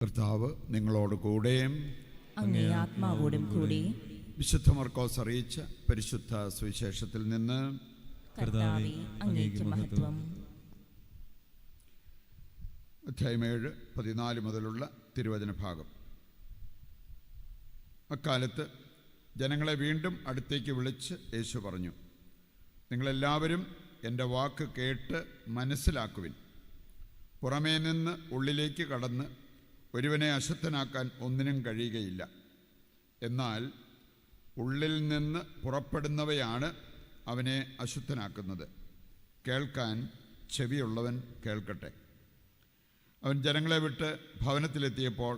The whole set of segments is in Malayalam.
കർത്താവ് നിങ്ങളോട് കൂടെ അങ്ങേ ആത്മാവോടും കൂടെ. വിശുദ്ധ മർക്കോസ് അറിയിച്ച പരിശുദ്ധ സുവിശേഷത്തിൽ നിന്ന്. കർത്താവേ, അങ്ങേക്ക് മഹത്വം. അധ്യായം 7, 14 മുതലുള്ള തിരുവചന ഭാഗം. അക്കാലത്ത് ജനങ്ങളെ വീണ്ടും അടുത്തേക്ക് വിളിച്ച് യേശു പറഞ്ഞു, നിങ്ങളെല്ലാവരും എൻ്റെ വാക്ക് കേട്ട് മനസ്സിലാക്കുവിൻ. പുറമേ നിന്ന് ഉള്ളിലേക്ക് കടന്ന് ഒരുവനെ അശുദ്ധനാക്കാൻ ഒന്നിനും കഴിയുകയില്ല. എന്നാൽ ഉള്ളിൽ നിന്ന് പുറപ്പെടുന്നവയാണ് അവനെ അശുദ്ധനാക്കുന്നത്. കേൾക്കാൻ ചെവിയുള്ളവൻ കേൾക്കട്ടെ. അവൻ ജനങ്ങളെ വിട്ട് ഭവനത്തിലെത്തിയപ്പോൾ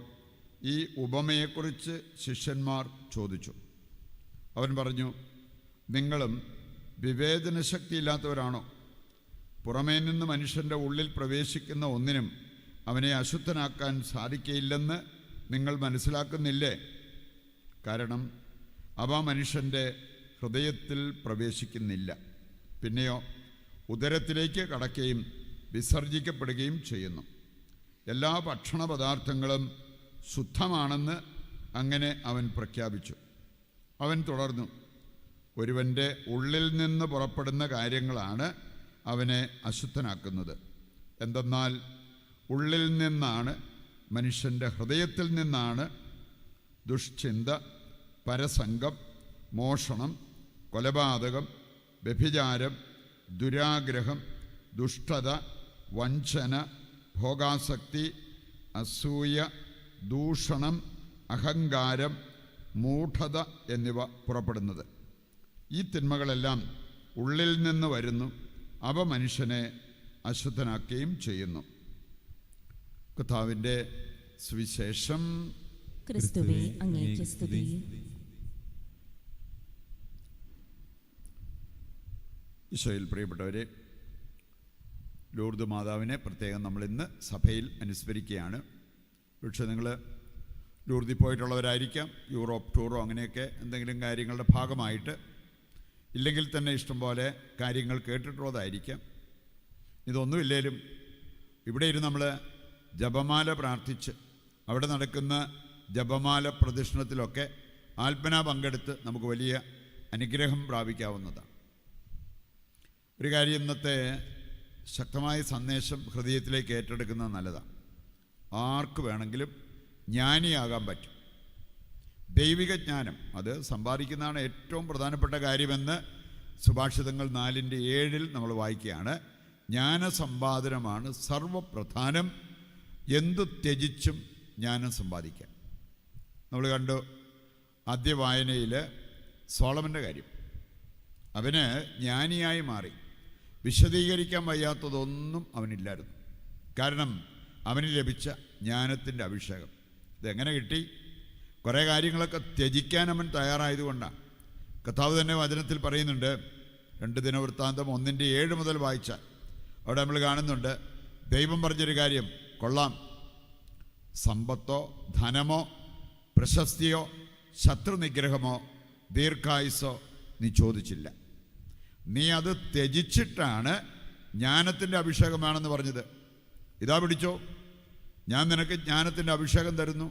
ഈ ഉപമയെക്കുറിച്ച് ശിഷ്യന്മാർ ചോദിച്ചു. അവൻ പറഞ്ഞു, നിങ്ങളും വിവേചനശക്തിയില്ലാത്തവരാണോ? പുറമേ നിന്ന് മനുഷ്യൻ്റെ ഉള്ളിൽ പ്രവേശിക്കുന്ന ഒന്നിനും അവനെ അശുദ്ധനാക്കാൻ സാധിക്കയില്ലെന്ന് നിങ്ങൾ മനസ്സിലാക്കുന്നില്ലേ? കാരണം അവ മനുഷ്യൻ്റെ ഹൃദയത്തിൽ പ്രവേശിക്കുന്നില്ല, പിന്നെയോ ഉദരത്തിലേക്ക് കടക്കുകയും വിസർജിക്കപ്പെടുകയും ചെയ്യുന്നു. എല്ലാ ഭക്ഷണ പദാർത്ഥങ്ങളും ശുദ്ധമാണെന്ന് അങ്ങനെ അവൻ പ്രഖ്യാപിച്ചു. അവൻ തുടർന്നു, ഒരുവൻ്റെ ഉള്ളിൽ നിന്ന് പുറപ്പെടുന്ന കാര്യങ്ങളാണ് അവനെ അശുദ്ധനാക്കുന്നത്. എന്തെന്നാൽ ഉള്ളിൽ നിന്നാണ്, മനുഷ്യൻ്റെ ഹൃദയത്തിൽ നിന്നാണ് ദുഷ്ചിന്ത, പരസംഗം, മോഷണം, കൊലപാതകം, വ്യഭിചാരം, ദുരാഗ്രഹം, ദുഷ്ടത, വഞ്ചന, ഭോഗാസക്തി, അസൂയ, ദൂഷണം, അഹങ്കാരം, മൂഢത എന്നിവ പുറപ്പെടുന്നത്. ഈ തിന്മകളെല്ലാം ഉള്ളിൽ നിന്ന് വരുന്നു. അവ മനുഷ്യനെ അശുദ്ധനാക്കുകയും ചെയ്യുന്നു. കർത്താവിൻ്റെ സുവിശേഷം. ക്രിസ്തുവേ, അങ്ങേക്ക് സ്തുതി. ഈശോയിൽ പ്രിയപ്പെട്ടവരെ, ലൂർദ് മാതാവിനെ പ്രത്യേകം നമ്മൾ ഇന്ന് സഭയിൽ അനുസ്മരിക്കുകയാണ്. പക്ഷേ നിങ്ങൾ ലൂർദിൽ പോയിട്ടുള്ളവരായിരിക്കാം, യൂറോപ്പ് ടൂറോ അങ്ങനെയൊക്കെ എന്തെങ്കിലും കാര്യങ്ങളുടെ ഭാഗമായിട്ട്, ഇല്ലെങ്കിൽ തന്നെ ഇഷ്ടംപോലെ കാര്യങ്ങൾ കേട്ടിട്ടുള്ളതായിരിക്കാം. ഇതൊന്നുമില്ലേലും ഇവിടെ ഇരുന്ന് നമ്മൾ ജപമാല പ്രാർത്ഥിച്ച് അവിടെ നടക്കുന്ന ജപമാല പ്രദക്ഷിണത്തിലൊക്കെ ആത്മനാ പങ്കെടുത്ത് നമുക്ക് വലിയ അനുഗ്രഹം പ്രാപിക്കാവുന്നതാണ്. ഒരു കാര്യം, ഇന്നത്തെ ശക്തമായ സന്ദേശം ഹൃദയത്തിലേക്ക് ഏറ്റെടുക്കുന്നത് നല്ലതാണ്. ആർക്ക് വേണമെങ്കിലും ജ്ഞാനിയാകാൻ പറ്റും. ദൈവിക ജ്ഞാനം അത് സമ്പാദിക്കുന്നതാണ് ഏറ്റവും പ്രധാനപ്പെട്ട കാര്യമെന്ന് സുഭാഷിതങ്ങൾ 4:7 നമ്മൾ വായിക്കുകയാണ്. ജ്ഞാനസമ്പാദനമാണ് സർവപ്രധാനം, എന്തു ത്യജിച്ചും ജ്ഞാനം സമ്പാദിക്കാം. നമ്മൾ കണ്ടു ആദ്യ വായനയിൽ സോളമൻ്റെ കാര്യം. അവന് ജ്ഞാനിയായി മാറി. വിശദീകരിക്കാൻ വയ്യാത്തതൊന്നും അവനില്ലായിരുന്നു. കാരണം അവന് ലഭിച്ച ജ്ഞാനത്തിൻ്റെ അഭിഷേകം. ഇതെങ്ങനെ കിട്ടി? കുറേ കാര്യങ്ങളൊക്കെ ത്യജിക്കാൻ അവൻ തയ്യാറായതുകൊണ്ടാണ്. കർത്താവ് തന്നെ വചനത്തിൽ പറയുന്നുണ്ട്, 2 ദിനവൃത്താന്തം 1:7 മുതൽ വായിച്ചാൽ അവിടെ നമ്മൾ കാണുന്നുണ്ട്, ദൈവം പറഞ്ഞൊരു കാര്യം, കൊള്ളാം, സമ്പത്തോ ധനമോ പ്രശസ്തിയോ ശത്രുനിഗ്രഹമോ ദീർഘായുസോ നീ ചോദിച്ചില്ല. നീ അത് ത്യജിച്ചിട്ടാണ് ജ്ഞാനത്തിൻ്റെ അഭിഷേകമാണെന്ന് പറഞ്ഞത്. ഇതാ പിടിച്ചോ, ഞാൻ നിനക്ക് ജ്ഞാനത്തിൻ്റെ അഭിഷേകം തരുന്നു.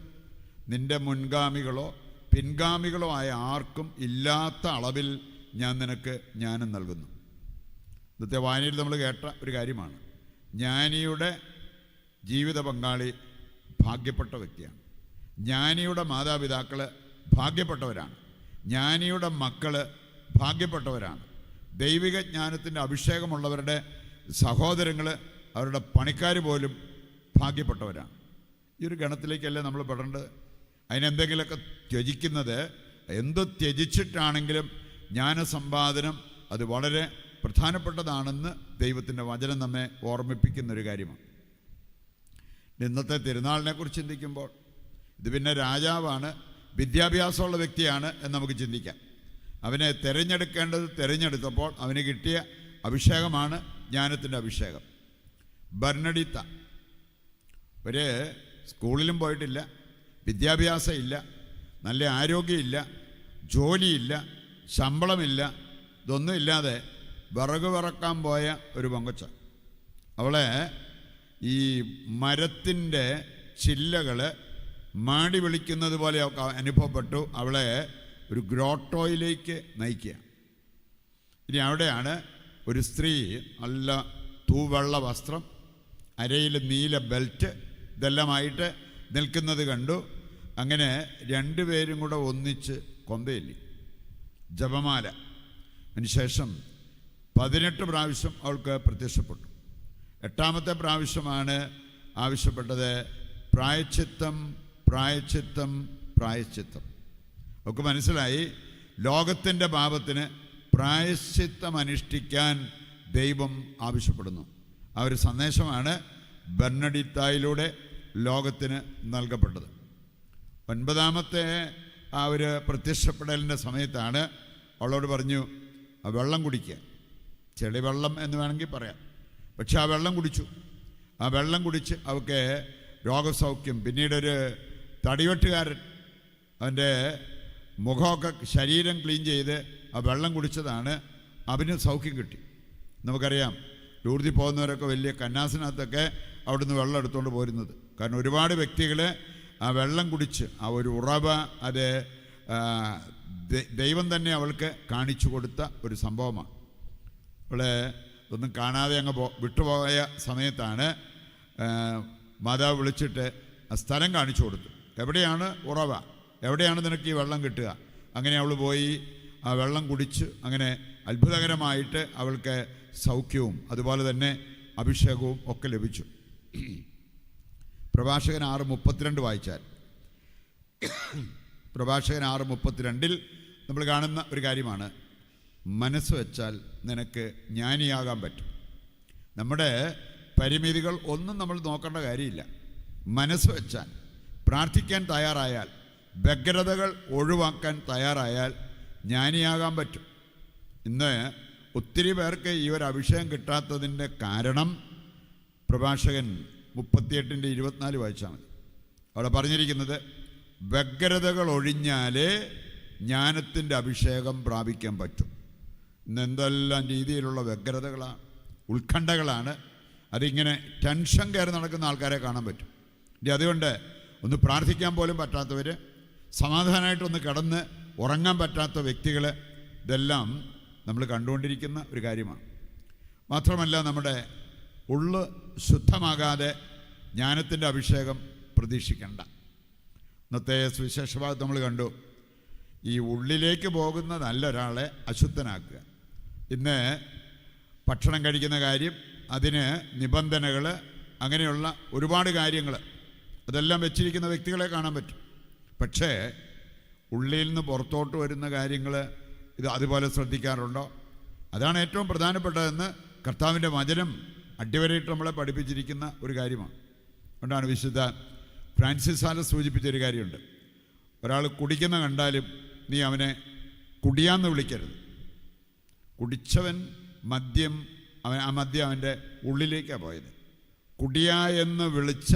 നിന്റെ മുൻഗാമികളോ പിൻഗാമികളോ ആയ ആർക്കും ഇല്ലാത്ത അളവിൽ ഞാൻ നിനക്ക് ജ്ഞാനം നൽകുന്നു. ഇന്നത്തെ വായനയിൽ നമ്മൾ കേട്ട ഒരു കാര്യമാണ്. ജ്ഞാനിയുടെ ജീവിത പങ്കാളി ഭാഗ്യപ്പെട്ട വ്യക്തിയാണ്. ജ്ഞാനിയുടെ മാതാപിതാക്കൾ ഭാഗ്യപ്പെട്ടവരാണ്. ജ്ഞാനിയുടെ മക്കൾ ഭാഗ്യപ്പെട്ടവരാണ്. ദൈവിക ജ്ഞാനത്തിൻ്റെ അഭിഷേകമുള്ളവരുടെ സഹോദരങ്ങൾ, അവരുടെ പണിക്കാർ പോലും ഭാഗ്യപ്പെട്ടവരാണ്. ഈ ഒരു ഗണത്തിലേക്കല്ലേ നമ്മൾ പെടേണ്ടത്. അതിനെന്തെങ്കിലുമൊക്കെ ത്യജിക്കുന്നത്, എന്ത് ത്യജിച്ചിട്ടാണെങ്കിലും ജ്ഞാനസമ്പാദനം അത് വളരെ പ്രധാനപ്പെട്ടതാണെന്ന് ദൈവത്തിൻ്റെ വചനം നമ്മെ ഓർമ്മിപ്പിക്കുന്നൊരു കാര്യമാണ്. ഇന്നത്തെ തിരുനാളിനെ കുറിച്ച് ചിന്തിക്കുമ്പോൾ ഇത് പിന്നെ രാജാവാണ്, വിദ്യാഭ്യാസമുള്ള വ്യക്തിയാണ് എന്ന് നമുക്ക് ചിന്തിക്കാം. അവനെ തിരഞ്ഞെടുക്കേണ്ടത് തിരഞ്ഞെടുത്തപ്പോൾ അവന് കിട്ടിയ അഭിഷേകമാണ് ജ്ഞാനത്തിൻ്റെ അഭിഷേകം. ബർണഡിത്ത ഒരു സ്കൂളിലും പോയിട്ടില്ല, വിദ്യാഭ്യാസം ഇല്ല, നല്ല ആരോഗ്യമില്ല, ജോലിയില്ല, ശമ്പളമില്ല, ഇതൊന്നും ഇല്ലാതെ വിറക് വിറക്കാൻ പോയ ഒരു പൊങ്കച്ച. അവളെ ഈ മരത്തിൻ്റെ ചില്ലകൾ മാടി വിളിക്കുന്നത് പോലെ അവൾക്ക് അനുഭവപ്പെട്ടു. അവളെ ഒരു ഗ്രോട്ടോയിലേക്ക് നയിക്കുക. ഇനി അവിടെയാണ് ഒരു സ്ത്രീ നല്ല തൂവെള്ള വസ്ത്രം, അരയിൽ നീല ബെൽറ്റ്, ഇതെല്ലാമായിട്ട് നിൽക്കുന്നത് കണ്ടു. അങ്ങനെ രണ്ടുപേരും കൂടെ ഒന്നിച്ച് കൊന്തയില്ലി, ജപമാല. അതിനുശേഷം 18 പ്രാവശ്യം അവൾക്ക് പ്രത്യക്ഷപ്പെട്ടു. 8ാമത്തെ പ്രാവശ്യമാണ് ആവശ്യപ്പെട്ടത്, പ്രായശ്ചിത്തം പ്രായശ്ചിത്തം പ്രായശ്ചിത്തം. അവൾക്ക് മനസ്സിലായി ലോകത്തിൻ്റെ പാപത്തിന് പ്രായശ്ചിത്തം അനുഷ്ഠിക്കാൻ ദൈവം ആവശ്യപ്പെടുന്നു. ആ ഒരു സന്ദേശമാണ് ബെർണഡിത്തായിലൂടെ ലോകത്തിന് നൽകപ്പെട്ടത്. 9ാമത്തെ ആ ഒരു പ്രത്യക്ഷപ്പെടലിൻ്റെ സമയത്താണ് അവളോട് പറഞ്ഞു, ആ വെള്ളം കുടിക്കുക. ചെളിവെള്ളം എന്ന് വേണമെങ്കിൽ പറയാം. പക്ഷെ ആ വെള്ളം കുടിച്ചു. ആ വെള്ളം കുടിച്ച് അവൾക്ക് രോഗസൗഖ്യം. പിന്നീടൊരു തടിവെട്ടുകാരൻ അവൻ്റെ മുഖമൊക്കെ ശരീരം ക്ലീൻ ചെയ്ത് ആ വെള്ളം കുടിച്ചതാണ്, അവന് സൗഖ്യം കിട്ടി. നമുക്കറിയാം ലൂർദിൽ പോകുന്നവരൊക്കെ വലിയ കന്നാസിനകത്തൊക്കെ അവിടുന്ന് വെള്ളം എടുത്തുകൊണ്ട് പോരുന്നത്. കാരണം ഒരുപാട് വ്യക്തികൾ ആ വെള്ളം കുടിച്ച് ആ ഒരു ഉറവ അത് ദൈവം തന്നെ അവൾക്ക് കാണിച്ചു കൊടുത്ത ഒരു സംഭവമാണ്. അവളെ ഒന്നും കാണാതെ അങ്ങ് വിട്ടുപോയ സമയത്താണ് മാതാവ് വിളിച്ചിട്ട് ആ സ്ഥലം കാണിച്ചു കൊടുത്തു. എവിടെയാണ് ഉറവ, എവിടെയാണ് നിനക്ക് ഈ വെള്ളം കിട്ടുക? അങ്ങനെ അവൾ പോയി ആ വെള്ളം കുടിച്ച് അങ്ങനെ അത്ഭുതകരമായിട്ട് അവൾക്ക് സൗഖ്യവും അതുപോലെ തന്നെ അഭിഷേകവും ഒക്കെ ലഭിച്ചു. പ്രഭാഷകൻ 6:32 വായിച്ചാൽ, പ്രഭാഷകൻ 6:32 നമ്മൾ കാണുന്ന ഒരു കാര്യമാണ്, മനസ്സ് വെച്ചാൽ നിനക്ക് ജ്ഞാനിയാകാൻ പറ്റും. നമ്മുടെ പരിമിതികൾ ഒന്നും നമ്മൾ നോക്കേണ്ട കാര്യമില്ല. മനസ്സ് വെച്ചാൽ, പ്രാർത്ഥിക്കാൻ തയ്യാറായാൽ, വ്യഗ്രതകൾ ഒഴിവാക്കാൻ തയ്യാറായാൽ ജ്ഞാനിയാകാൻ പറ്റും. ഇന്ന് ഒത്തിരി പേർക്ക് ഈ ഒരു അഭിഷേകം കിട്ടാത്തതിൻ്റെ കാരണം പ്രഭാഷകൻ 38:24 വായിച്ചാൽ മതി. അവിടെ പറഞ്ഞിരിക്കുന്നത്, വ്യഗ്രതകൾ ഒഴിഞ്ഞാലേ ജ്ഞാനത്തിൻ്റെ അഭിഷേകം പ്രാപിക്കാൻ പറ്റും. ഇന്ന് എന്തെല്ലാം രീതിയിലുള്ള വ്യഗ്രതകളാണ്, ഉത്കണ്ഠകളാണ്. അതിങ്ങനെ ടെൻഷൻ കയറി നടക്കുന്ന ആൾക്കാരെ കാണാൻ പറ്റും. അതുകൊണ്ട് ഒന്ന് പ്രാർത്ഥിക്കാൻ പോലും പറ്റാത്തവർ, സമാധാനമായിട്ടൊന്ന് കിടന്ന് ഉറങ്ങാൻ പറ്റാത്ത വ്യക്തികൾ, ഇതെല്ലാം നമ്മൾ കണ്ടുകൊണ്ടിരിക്കുന്ന ഒരു കാര്യമാണ്. മാത്രമല്ല നമ്മുടെ ഉള്ള് ശുദ്ധമാകാതെ ജ്ഞാനത്തിൻ്റെ അഭിഷേകം പ്രതീക്ഷിക്കേണ്ട. ഇന്നത്തെ സുവിശേഷഭാഗത്ത് നമ്മൾ കണ്ടു, ഈ ഉള്ളിലേക്ക് പോകുന്ന നല്ലൊരാളെ അശുദ്ധനാക്കുക. ഇന്ന് ഭക്ഷണം കഴിക്കുന്ന കാര്യം, അതിന് നിബന്ധനകൾ, അങ്ങനെയുള്ള ഒരുപാട് കാര്യങ്ങൾ, അതെല്ലാം വെച്ചിരിക്കുന്ന വ്യക്തികളെ കാണാൻ പറ്റും. പക്ഷേ ഉള്ളിൽ നിന്ന് പുറത്തോട്ട് വരുന്ന കാര്യങ്ങൾ ഇത് അതുപോലെ ശ്രദ്ധിക്കാറുണ്ടോ? അതാണ് ഏറ്റവും പ്രധാനപ്പെട്ടതെന്ന് കർത്താവിൻ്റെ വചനം അടിവരയിട്ട് നമ്മളെ പഠിപ്പിച്ചിരിക്കുന്ന ഒരു കാര്യമാണ്. അതുകൊണ്ടാണ് വിശുദ്ധ ഫ്രാൻസിസ് സാലസ് സൂചിപ്പിച്ചൊരു കാര്യമുണ്ട്, ഒരാൾ കുടിക്കുന്ന കണ്ടാലും നീ അവനെ കുടിയാന്ന് വിളിക്കരുത്. കുടിച്ചവൻ മദ്യം, ആ മദ്യം അവൻ്റെ ഉള്ളിലേക്കാണ് പോയത്. കുടിയ എന്ന് വിളിച്ച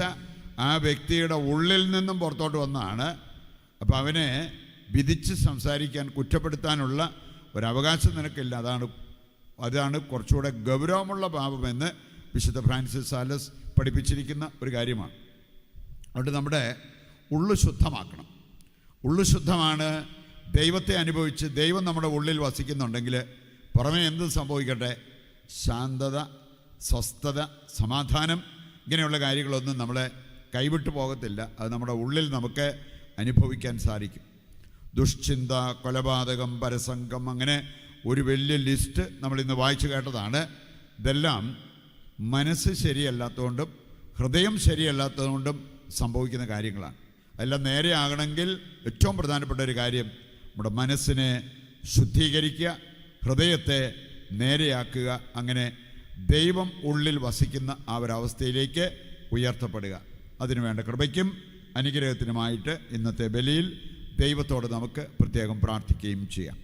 ആ വ്യക്തിയുടെ ഉള്ളിൽ നിന്നും പുറത്തോട്ട് വന്നതാണ്. അപ്പോൾ അവനെ വിധിച്ച് സംസാരിക്കാൻ, കുറ്റപ്പെടുത്താനുള്ള ഒരവകാശം നിനക്കില്ല. അതാണ് കുറച്ചുകൂടെ ഗൗരവമുള്ള പാപമെന്ന് വിശുദ്ധ ഫ്രാൻസിസ് സാലസ് പഠിപ്പിച്ചിരിക്കുന്ന ഒരു കാര്യമാണ്. അതുകൊണ്ട് നമ്മുടെ ഉള്ളു ശുദ്ധമാക്കണം. ഉള്ളു ശുദ്ധമാണ്. ദൈവത്തെ അനുഭവിച്ച് ദൈവം നമ്മുടെ ഉള്ളിൽ വസിക്കുന്നുണ്ടെങ്കിൽ പുറമേ എന്ത് സംഭവിക്കട്ടെ, ശാന്തത, സ്വസ്ഥത, സമാധാനം, ഇങ്ങനെയുള്ള കാര്യങ്ങളൊന്നും നമ്മളെ കൈവിട്ടു പോകത്തില്ല. അത് നമ്മുടെ ഉള്ളിൽ നമുക്ക് അനുഭവിക്കാൻ സാധിക്കും. ദുഷ്ചിന്ത, കൊലപാതകം, പരസംഗം, അങ്ങനെ ഒരു വലിയ ലിസ്റ്റ് നമ്മളിന്ന് വായിച്ചു കേട്ടതാണ്. ഇതെല്ലാം മനസ്സ് ശരിയല്ലാത്തതുകൊണ്ടും ഹൃദയം ശരിയല്ലാത്തതുകൊണ്ടും സംഭവിക്കുന്ന കാര്യങ്ങളാണ്. അതെല്ലാം നേരെയാകണമെങ്കിൽ ഏറ്റവും പ്രധാനപ്പെട്ട ഒരു കാര്യം നമ്മുടെ മനസ്സിനെ ശുദ്ധീകരിക്കുക, ഹൃദയത്തെ നേരെയാക്കുക. അങ്ങനെ ദൈവം ഉള്ളിൽ വസിക്കുന്ന ആ ഒരവസ്ഥയിലേക്ക് ഉയർത്തപ്പെടുക. അതിനുവേണ്ട കൃപയ്ക്കും അനുഗ്രഹത്തിനുമായിട്ട് ഇന്നത്തെ ബലിയിൽ ദൈവത്തോട് നമുക്ക് പ്രത്യേകം പ്രാർത്ഥിക്കുകയും ചെയ്യാം.